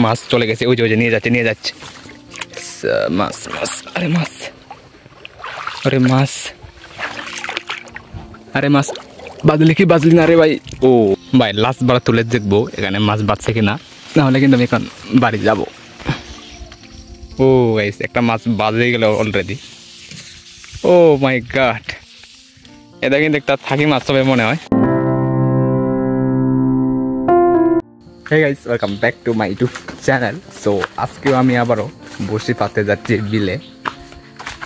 মাছ চলে গেছে, ওই যে নিয়ে যাচ্ছে মাছ মাছ, আরে মাছ, আরে মাছ, আরে মাছ বাজলি না রে ভাই। ও ভাই লাস্ট বার তুলে দেখবো এখানে মাছ বাজছে কিনা, নাহলে কিন্তু আমি এখন বাড়ি যাব। ও গাইস একটা মাছ বাজে গেল অলরেডি। ও মাই গড, এটা কিন্তু একটা থাকি মাছ হবে মনে হয়। Hey guys, welcome back to my YouTube channel. So আজকেও আমি আবারও বড়শি পাতে যাচ্ছি বিলে।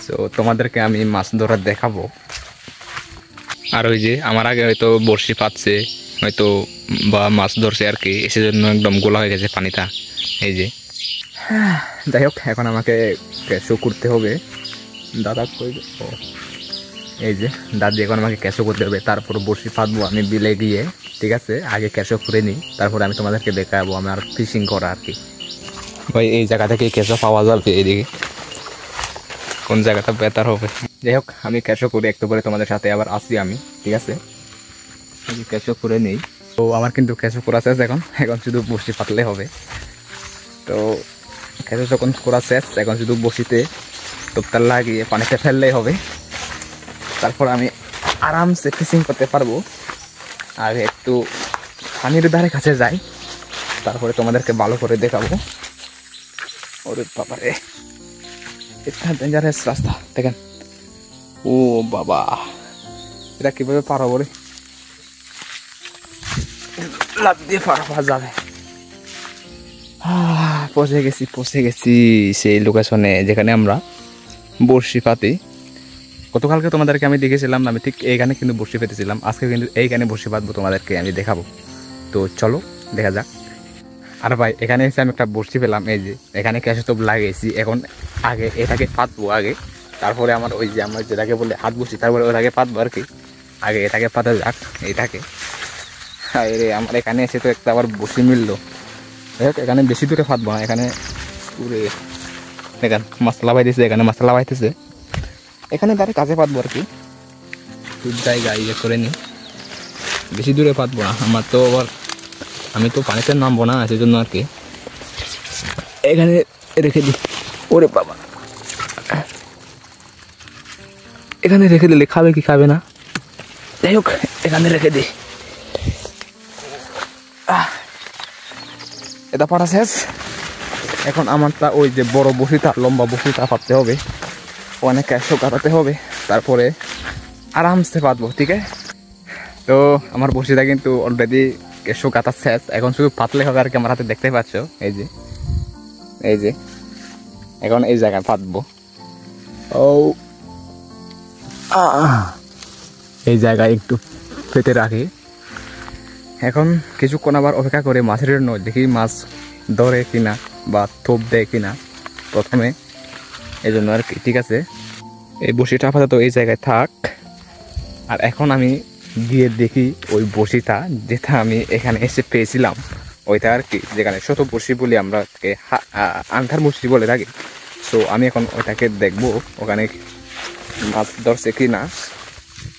সো তোমাদেরকে আমি মাছ ধরা দেখাবো। আর ওই যে আমার আগে হয়তো বড়শি পাতছে হয়তো বা মাছ ধরছে আর কি, সেজন্য একদম গোলা হয়ে গেছে পানিটা। এই যে যাই হোক, এখন আমাকে ক্যাশো করতে হবে। দাদা কই, এই যে দাদি এখন আমাকে ক্যাশো করতে হবে, তারপর বড়শি পাতবো আমি বিলে গিয়ে। ঠিক আছে, আগে ক্যাশো করে নিই, তারপরে আমি তোমাদেরকে দেখাবো আমার ফিশিং করা আর কি। ভাই এই জায়গা থেকে ক্যাশো পাওয়া যাবে, এদিকে কোন জায়গাটা বেটার হবে। যাই হোক, আমি ক্যাশো করে একটু পরে তোমাদের সাথে আবার আসি আমি। ঠিক আছে, ক্যাশো করে নেই। তো আমার কিন্তু ক্যাশো করা শেষ, এখন শুধু বড়শি পাতলে হবে। তো ক্যাশো যখন করা শেষ, এখন শুধু বড়শিতে টোপটা লাগিয়ে পানিতে ফেললেই হবে, তারপর আমি আরামসে ফিশিং করতে পারবো। আগে একটু পানির ধারে কাছে যাই, তারপরে তোমাদেরকে ভালো করে দেখাবো। ওরে বাবা রে, এটা ডেঞ্জারাস রাস্তা দেখেন। ও বাবা, এটা কিভাবে পার হবো রে, লাফ দিয়ে পার হওয়া যাবে। পৌঁছে গেছি সেই লোকেশনে যেখানে আমরা বড়শি পাতি। গতকালকে তোমাদেরকে আমি দেখেছিলাম, আমি ঠিক এইখানে কিন্তু বড়শি পেতেছিলাম, আজকে কিন্তু এইখানে বড়শি পাতবো, তোমাদেরকে আমি দেখাবো। তো চলো দেখা যাক। আর ভাই এখানে এসে আমি একটা বড়শি পেলাম, এই যে এখানে ক্যাশো টোপ লাগিয়েছি। এখন আগে এটাকে পাতবো আগে, তারপরে আমার ওই যে আমার যেটাকে বলে হাত বসি, তারপরে ওটাকে পাতবো আর কি। আগে এটাকে পাতা যাক, এইটাকে। রে আমার এখানে এসে তো একটা আবার বড়শি মিললো। দেখ এখানে বেশি দূরে পাতবো না, এখানে পুরে দেখেন মশলা বাইতেছে, এখানে মশলা বাইতেছে, এখানে তার কাছে পাতবো আর কি। জায়গা ইয়ে করে নি, বেশি দূরে পাতবো না, আমার তো আবার আমি তো পানিতে নামবো না, সেজন্য আর কি এখানে রেখে দিই। ওরে বাবা, এখানে রেখে দিলে খাবে কি খাবে না, যাই হোক এখানে রেখে দিই। এটা পাটা শেষ, এখন আমারটা ওই যে বড় বসিটা, লম্বা বসিটা পাততে হবে, ওখানে ক্যাশো কাটাতে হবে, তারপরে আরামসে পাতবো। ঠিক আছে, তো আমার বসিটা কিন্তু অলরেডি ক্যাশো কাটা শেষ, এখন শুধু পাতলে হবে আর কি। আমার হাতে দেখতে পাচ্ছ এই যে এখন এই জায়গায় পাতবো। ও এই জায়গায় একটু পেতে রাখি, এখন কিছুক্ষণ আবার অপেক্ষা করে মাছের জন্য, দেখি মাছ ধরে কিনা বা থোপ দেয় কিনা প্রথমে, এই জন্য আর কি। ঠিক আছে, এই বড়শিটা আপাতত এই জায়গায় থাক। আর এখন আমি গিয়ে দেখি ওই বড়শিটা যেটা আমি এখানে এসে পেয়েছিলাম, ওইটা আর কি, যেখানে শত বড়শি বলি আমরা, আন্ধার বড়শি বলে থাকি। সো আমি এখন ওইটাকে দেখবো ওখানে মাছ ধরছে কি না,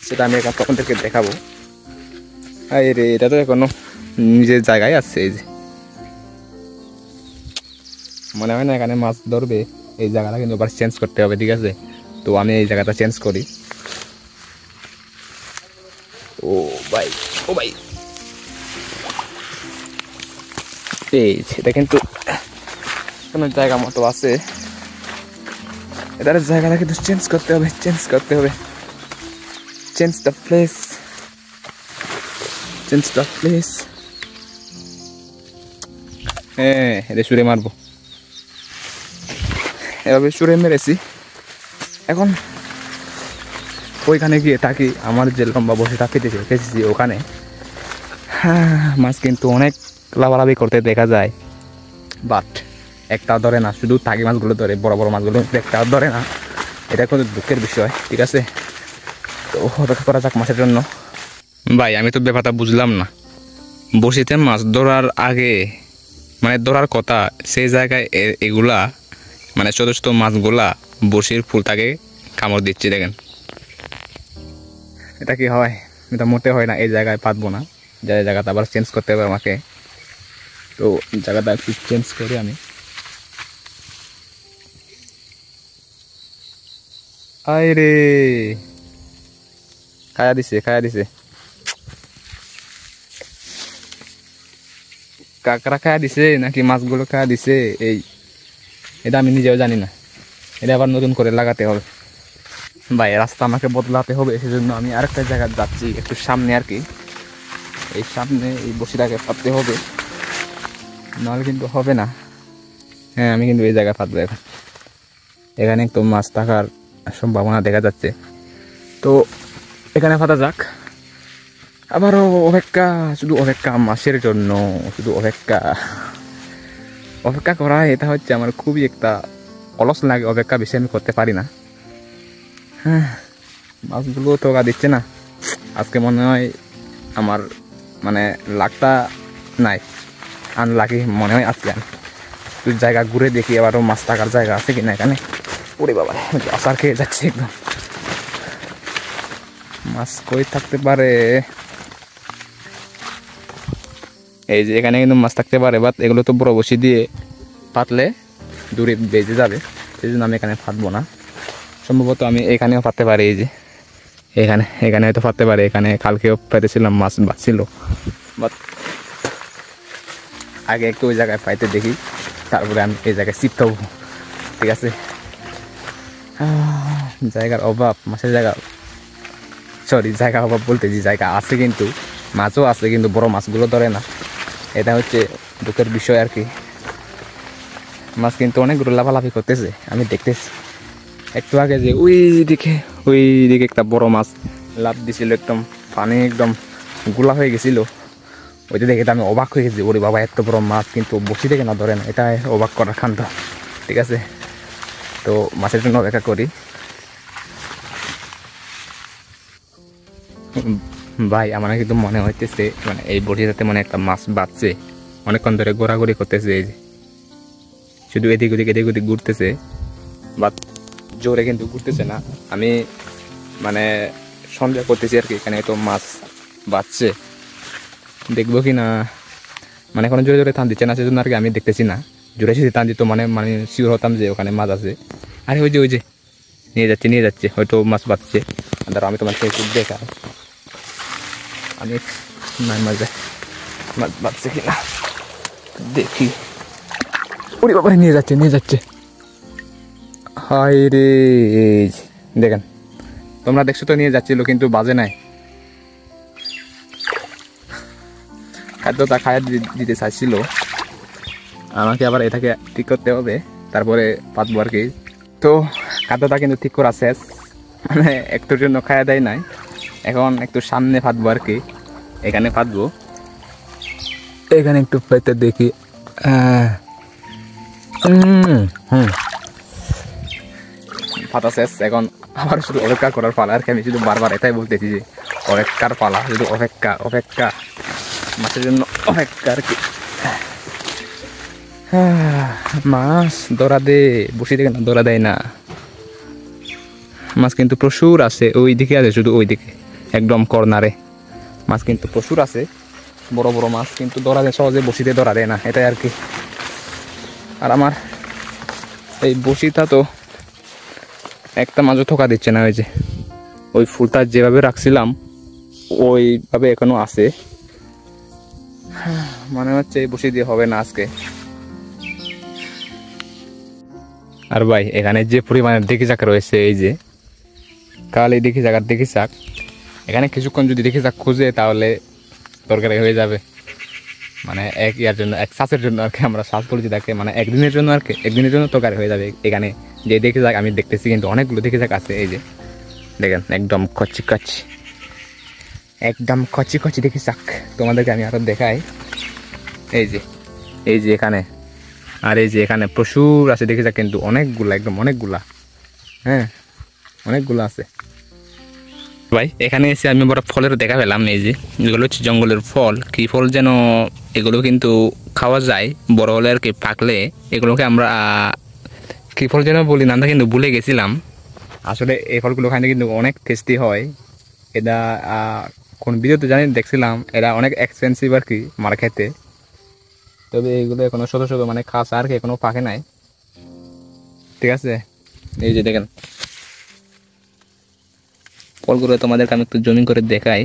সেটা আমি এখন তখনদেরকে দেখাবো। রে এটা তো এখনো নিজের জায়গায় আছে, এই যে মনে হয় না এখানে মাছ ধরবে। এই জায়গাটা কিন্তু আবার চেঞ্জ করতে হবে। ঠিক আছে, তো আমি এই জায়গাটা চেঞ্জ করি। ও ভাই এই এটা কিন্তু কোনো জায়গা মতো আছে, এটার জায়গাটা কিন্তু চেঞ্জ করতে হবে চেঞ্জ দ্য প্লেস। হ্যাঁ, এটা সুরে মারবো, এভাবে সুরে মেরেছি। এখন ওইখানে গিয়ে থাকি, আমার যে লম্বা বসিটা পেতেছি ওখানে। হ্যাঁ, মাছ কিন্তু অনেক লাভালাভি করতে দেখা যায়, বাট একটা ধরে না, শুধু টাকি মাছগুলো ধরে, বড় বড় মাছগুলো একটা ধরে না, এটা কিন্তু দুঃখের বিষয়। ঠিক আছে, তো অপেক্ষা করা যাক মাছের জন্য। ভাই আমি তো ব্যাপারটা বুঝলাম না, বড়শিতে মাছ ধরার আগে মানে ধরার কথা, সেই জায়গায় এগুলা মানে ছোটো ছোটো মাছগুলা বড়শির ফুলটাকে কামড় দিচ্ছে। দেখেন এটা কি হয়? এটা মোটে হয় না, এই জায়গায় পাতবো না, যে জায়গাটা আবার চেঞ্জ করতে হবে আমাকে। তো জায়গাটা একটু চেঞ্জ করি আমি। আয় রে, খায়া দিছে কাঁকড়া খায়া দিছে নাকি মাছগুলো খায়া দিছে, এটা আমি নিজেও জানি না। এটা আবার নতুন করে লাগাতে হবে ভাই, রাস্তা আমাকে বদলাতে হবে। সেজন্য আমি আরেকটা জায়গায় যাচ্ছি, একটু সামনে আর কি। এই সামনে এই বসিটাকে পাততে হবে, নাহলে কিন্তু হবে না। হ্যাঁ, আমি কিন্তু এই জায়গায় পাতবো এখন। এখানে একটু মাছ থাকার সম্ভাবনা দেখা যাচ্ছে, তো এখানে পাতা যাক। আবারও অপেক্ষা, শুধু অপেক্ষা মাসের জন্য, শুধু অপেক্ষা করা। এটা হচ্ছে আমার খুবই একটা অলস লাগে, অপেক্ষা বেশি আমি করতে পারি না। হ্যাঁ, মাছগুলো তো দিচ্ছে না আজকে। মনে হয় আমার মানে লাকটা নাই, আনলাকি মনে হয় আজকে। আমি একটু জায়গা ঘুরে দেখি আবারও মাছ থাকার জায়গা আছে কিনা এখানে। ওরে বাবা, আসার খেয়ে যাচ্ছে একদম। মাছ কই থাকতে পারে? এই যে এখানে কিন্তু মাছ থাকতে পারে, বাট এগুলো তো বড় বসি দিয়ে পাতলে দূরে বেজে যাবে, সেই জন্য আমি এখানে পাতবো না। সম্ভবত আমি এখানেও পাততে পারি, এই যে এখানে হয়তো পাততে পারি। এখানে কালকেও পেতেছিলাম, মাছ বাঁচছিল, বাট আগে একটু ওই জায়গায় পাইতে দেখি, তারপরে আমি এই জায়গায় শিফট হবো। ঠিক আছে, জায়গার অভাব, মাছের জায়গা, সরি জায়গা অভাব বলতেছি, জায়গা আছে কিন্তু মাছও আছে, কিন্তু বড় মাছগুলো ধরে না। এটা হচ্ছে দুঃখের বিষয় আর কি। মাছ কিন্তু অনেকগুলো লাফালাফি করতেছে, আমি দেখতেছি একটু আগে যে ওই দিকে একটা বড় মাছ লাফ দিছিল, একদম পানি একদম গোলা হয়ে গেছিল। ওইটা দেখে তো আমি অবাক হয়ে গেছি, ওরে বাবা এত বড় মাছ কিন্তু বসি থেকে না ধরে না, এটা অবাক করার কাণ্ড। ঠিক আছে, তো মাছের জন্য অপেক্ষা করি। ভাই আমার কিন্তু মনে হইতেছে মানে এই বটিটাতে মানে একটা মাছ বাঁচছে, অনেকক্ষণ ধরে ঘোরাঘুরি করতেছে। এই যে শুধু এদিক ওদিক ঘুরতেছে, বাট জোরে কিন্তু ঘুরতেছে না। আমি মানে সন্দেহ করতেছি আর কি, এখানে তো মাছ বাঁচছে, দেখবো কি না। মানে এখন জোরে জোরে টান দিচ্ছে না, সেজন্য আর কি আমি দেখতেছি না। জোরে যদি টান দিত মানে শিওর হতাম যে ওখানে মাছ আছে। আরে ওই যে নিয়ে যাচ্ছে হয়তো মাছ বাঁচছে। আর আমি তোমার একটু দেখা, আমি মাছ বাঁচছে কিনা দেখি। ওরে বাবা, নিয়ে যাচ্ছে। হায় রে, দেখেন তোমরা দেখছো তো, নিয়ে যাচ্ছিল কিন্তু বাজে নাই। খাদ্যটা খাইয়ে দিতে চাইছিল আমাকে, আবার এটাকে ঠিক করতে হবে, তারপরে পাতবো আর কি। তো খাদ্যটা কিন্তু ঠিক করা শেষ, মানে একটুর জন্য খাইয়া দেয় নাই। এখন একটু সামনে পাতবো আর কি, এখানে পাতবো। এখানে একটু পাইতে দেখি। পাতা শেষ, এখন আবার শুধু অপেক্ষা করার পালা আর কি। আমি শুধু বারবার এটাই বলতেছি যে অপেক্ষার পালা, শুধু অপেক্ষা মাছের জন্য অপেক্ষা আর কি। মাছ ধরা দে, বসে থেকে না ধরা দেয় না। মাছ কিন্তু প্রচুর আছে, ওই দিকে আছে, শুধু ওই দিকে একদম কর্নারে মাছ কিন্তু প্রচুর আছে, বড় বড় মাছ, কিন্তু ধরা দেয় সহজে, বসিতে ধরা দেয় না, এটাই আর কি। আর আমার এই বসিটা তো একটা মাছও থোকা দিচ্ছে না। ওই যে ওই ফুলটা যেভাবে রাখছিলাম ওইভাবে এখনো আছে, মনে হচ্ছে এই বসি দিয়ে হবে না আজকে। আর ভাই এখানে যে পরিমাণে দেখি চাক রয়েছে, এই যে কাল এই দেখি চাক, এখানে কিছুক্ষণ যদি দেখি চাক খুঁজে তাহলে তরকারি হয়ে যাবে। মানে এক ইয়ার জন্য, এক শ্বাসের জন্য আর কি, আমরা শ্বাস বলছি তাকে, মানে একদিনের জন্য আর কি, একদিনের জন্য তরকারি হয়ে যাবে। এখানে যে দেখে যাক আমি দেখতেছি, কিন্তু অনেকগুলো দেখে যাক আছে। এই যে দেখেন একদম কচি দেখে যাক, তোমাদেরকে আমি আরো দেখাই। এই যে এখানে, আর এই যে এখানে প্রচুর আছে দেখে যাক, কিন্তু অনেকগুলা, একদম অনেকগুলা, হ্যাঁ অনেকগুলো আছে ভাই। এখানে এসে আমি বড় ফলের দেখা পেলাম। এই যে এগুলো হচ্ছে জঙ্গলের ফল, কি ফল যেন, এগুলো কিন্তু খাওয়া যায় বড় হলে আর কি, পাকলে এগুলোকে আমরা কি ফল যেন বলি, নামটা কিন্তু ভুলে গেছিলাম। আসলে এই ফলগুলো খাইতে কিন্তু অনেক টেস্টি হয়। এটা কোন ভিডিওতে জানি দেখছিলাম, এরা অনেক এক্সপেন্সিভ আর কি মার্কেটে। তবে এইগুলো এখনো ছোট ছোট মানে খাঁচা আর কি এখনো পাকে নাই, ঠিক আছে। এই যে দেখেন ফলগুলো তোমাদেরকে আমি একটু জমিন করে দেখাই।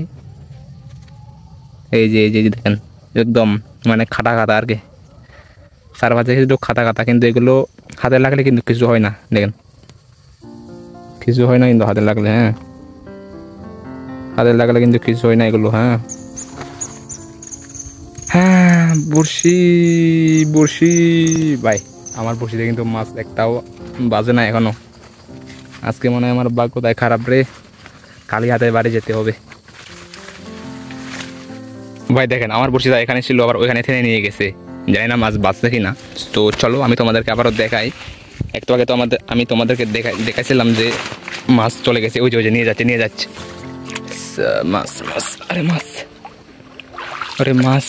এই যে দেখেন একদম মানে খাটা খাটা আর কি, চারপাশে একটু খাটা খাটা, কিন্তু এগুলো হাতে লাগলে কিন্তু কিছু হয় না, দেখেন কিছু হয় না কিন্তু হাতে লাগলে, হ্যাঁ হাতে লাগলে কিন্তু কিছু হয় না এগুলো। হ্যাঁ হ্যাঁ বড়শি বড়শি ভাই, আমার বড়শিতে কিন্তু মাছ একটাও বাজে না এখনো। আজকে মনে হয় আমার ভাগ্যটাই খারাপ রে, খালি হাতে বাড়ি যেতে হবে। ভাই দেখেন আমার বড়শিটা এখানে ছিল, আবার ওইখানে থেনে নিয়ে গেছে, জানি না মাছ বাঁচছে কিনা। তো চলো আমি তোমাদেরকে আবারও দেখাই। একটু আগে তো আমি তোমাদেরকে দেখাইছিলাম যে মাছ চলে গেছে, ওই যে নিয়ে যাচ্ছে মাছ মাছ, আরে মাছ, আরে মাছ,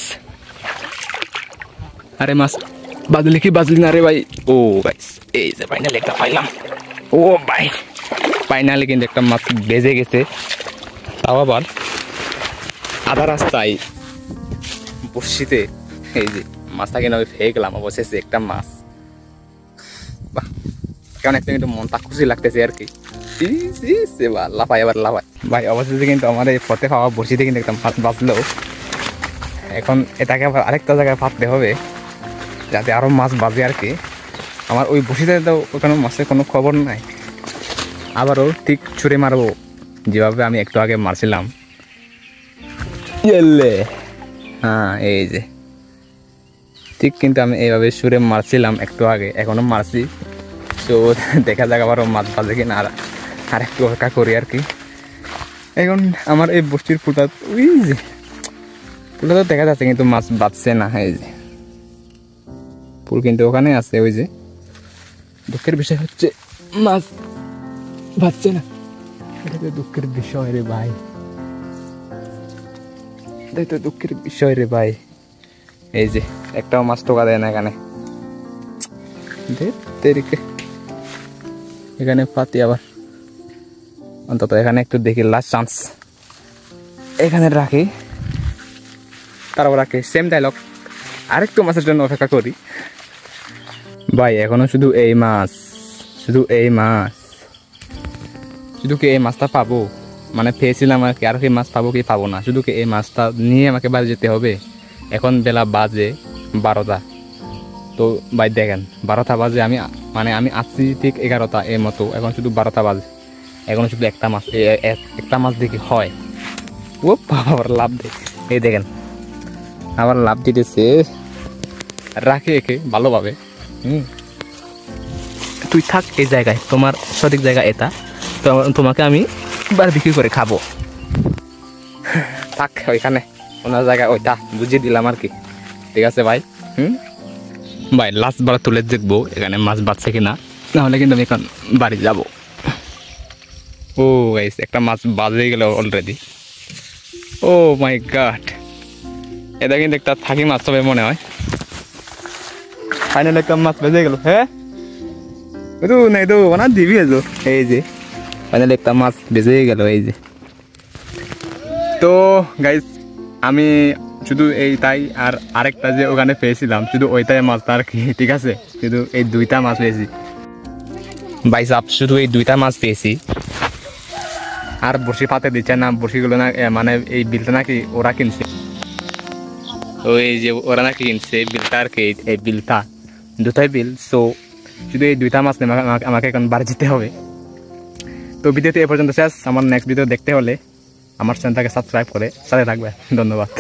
আরে মাছ বাজলি কি বাজলি না রে ভাই। ও গাইস এই যে ফাইনালি একটা পাইলাম। ও ভাই ফাইনালি কিন্তু একটা মাছ বেজে গেছে, তাও আবার আধা রাস্তায় বড়শিতে। এই যে মাছটা কিনা আমি ফেয়ে গেলাম অবশেষে একটা মাছ। বাহ কেমন একটা কিন্তু মনটা খুশি লাগতেছে আর কি। লাফাই আবার লাফাই ভাই, অবশেষে কিন্তু আমার এই পথে খাওয়া বড়শিতে কিন্তু একটা মাছ বাঁচলো। এখন এটাকে আবার আরেকটা জায়গায় পাততে হবে যাতে আরও মাছ বাজে আর কি। আমার ওই বড়শিতে তো ওখানে মাছের কোনো খবর নাই, আবারও ঠিক ছুঁড়ে মারবো যেভাবে আমি একটু আগে মারছিলাম। হ্যাঁ এই যে ঠিক কিন্তু আমি এইভাবে ছুঁড়ে মারছিলাম একটু আগে, এখনো মারছি। তো দেখা যাক আবারও মাছ বাজে কিনা, আর একটু অপেক্ষা করি আর কি। এখন আমার এই বড়শির ফুটা ওই যে ফুলটা তো দেখা যাচ্ছে কিন্তু মাছ বাজছে না। এই যে ফুল কিন্তু ওখানে আছে, ওই যে দুঃখের বিষয় হচ্ছে মাছ বাজছে না, এটা তো দুঃখের বিষয় রে ভাই, এটাই তো দুঃখের বিষয় রে ভাই। এই যে একটাও মাছ টোকা দেয় না এখানে, এখানে পাতি আবার অন্তত এখানে একটু দেখি লাস্ট চান্স এখানে রাখি, তারপর রাখি সেম ডায়লগ আরেকটু মাছের জন্য অপেক্ষা করি। ভাই এখনো শুধু এই মাছ, শুধু এই মাছ, শুধু কি এই মাছটা পাবো, মানে পেয়েছিলাম আর কি, আর কি মাছ পাবো কি পাবো না, শুধু কি এই মাছটা নিয়ে আমাকে বাড়ি যেতে হবে। এখন বেলা বাজে 12টা। তো ভাই দেখেন 12টা বাজে, আমি আসছি ঠিক 11টা এর মতো, এখন শুধু 12টা বাজে, এখন শুধু একটা মাছ, একটা মাছ দেখি হয়। ও আবার লাভ দেয়, এই দেখেন আবার লাভ দিতেছে, রাখে একে ভালোভাবে। তুই থাক এই জায়গায়, তোমার সঠিক জায়গা এটা, তো তোমাকে আমি বার বিক্রি করে খাবো, থাক ওইখানে ওনার জায়গা ওইটা বুঝিয়ে দিলাম আর কি, ঠিক আছে ভাই। ভাই লাস্ট বার তুলে দেখবো এখানে মাছ বাঁচছে কিনা, নাহলে কিন্তু আমি এখন বাড়ি যাব। ও গাইস একটা মাছ বাজে গেল অলরেডি। ও মাই গড, এটা কিন্তু একটা থাকি মাছ হবে মনে হয়। ফাইনাল একটা মাছ বেজে গেল। হ্যাঁ নাই তো ওনার দিবি তো, এই যে ফাইনাল একটা মাছ বেজে গেল। এই যে তো গাইস আমি শুধু এইটাই আর আরেকটা যে ওখানে পেয়েছিলাম শুধু ওইটাই মাছটা আর কি, ঠিক আছে। শুধু এই দুইটা মাছ পেয়েছি ভাই সাহেব, শুধু এই দুইটা মাছ পেয়েছি। আর বড়শি পাতে দিচ্ছে না, বড়শিগুলো না মানে এই বিলটা নাকি ওরা কিনছে, ওই যে ওরা নাকি কিনছে বিলটা আর কি, এই বিলটা দুটাই বিল। সো শুধু এই দুইটা মাছ নিয়ে আমাকে এখন বাড়ি যেতে হবে। তো ভিডিওতে এ পর্যন্ত শেষ, আমার নেক্সট ভিডিও দেখতে হলে আমার চ্যানেলটাকে সাবস্ক্রাইব করে সাথে থাকবে। ধন্যবাদ।